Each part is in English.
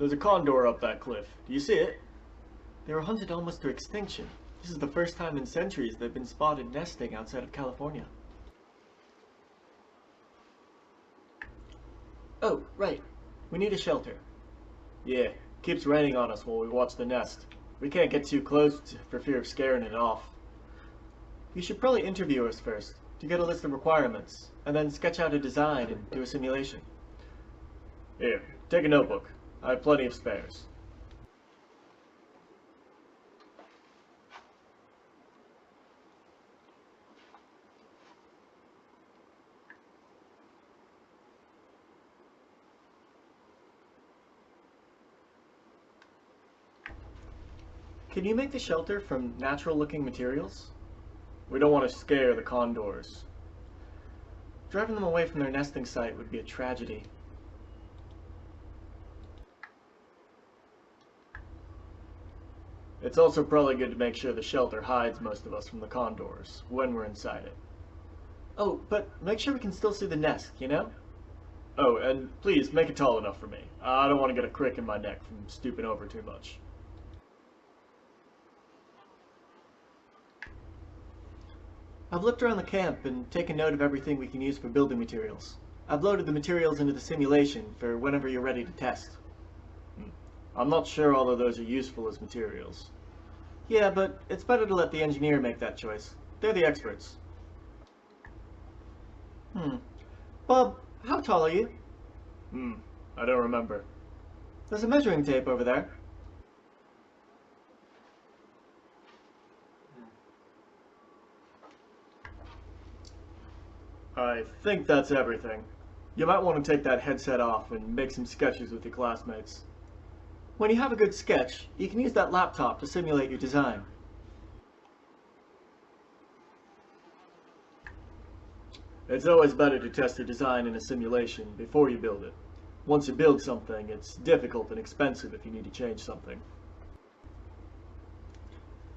There's a condor up that cliff. Do you see it? They were hunted almost to extinction. This is the first time in centuries they've been spotted nesting outside of California. Oh, right. We need a shelter. Yeah, keeps raining on us while we watch the nest. We can't get too close for fear of scaring it off. You should probably interview us first, to get a list of requirements, and then sketch out a design and do a simulation. Here, take a notebook. I have plenty of spares. Can you make the shelter from natural-looking materials? We don't want to scare the condors. Driving them away from their nesting site would be a tragedy. It's also probably good to make sure the shelter hides most of us from the condors when we're inside it. Oh, but make sure we can still see the nest, you know? Oh, and please, make it tall enough for me. I don't want to get a crick in my neck from stooping over too much. I've looked around the camp and taken note of everything we can use for building materials. I've loaded the materials into the simulation for whenever you're ready to test. I'm not sure all of those are useful as materials. Yeah, but it's better to let the engineer make that choice. They're the experts. Bob, how tall are you? I don't remember. There's a measuring tape over there. I think that's everything. You might want to take that headset off and make some sketches with your classmates. When you have a good sketch, you can use that laptop to simulate your design. It's always better to test your design in a simulation before you build it. Once you build something, it's difficult and expensive if you need to change something.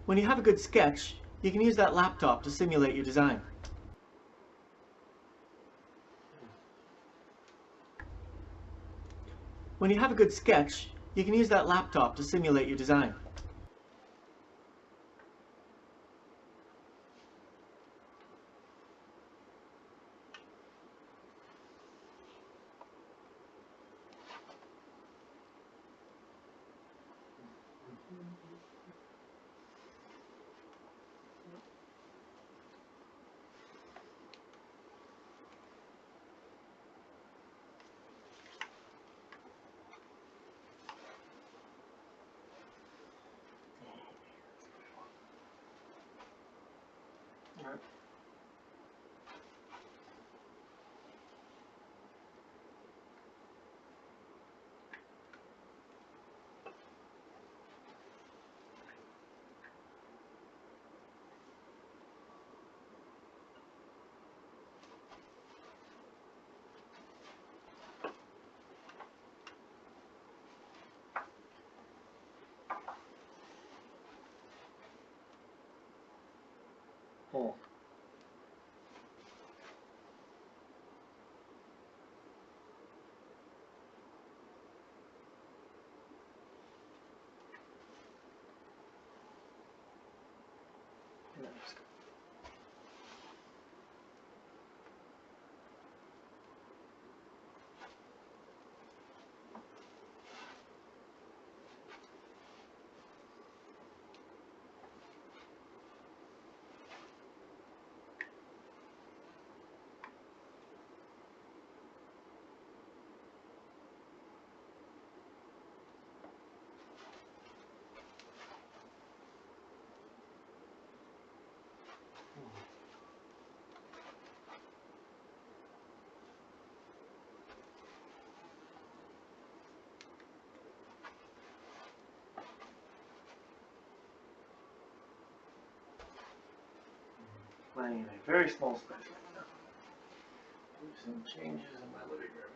When you have a good sketch, you can use that laptop to simulate your design. When you have a good sketch, you can use that laptop to simulate your design. Oh. Playing in a very small space right now. Do some changes in my living room.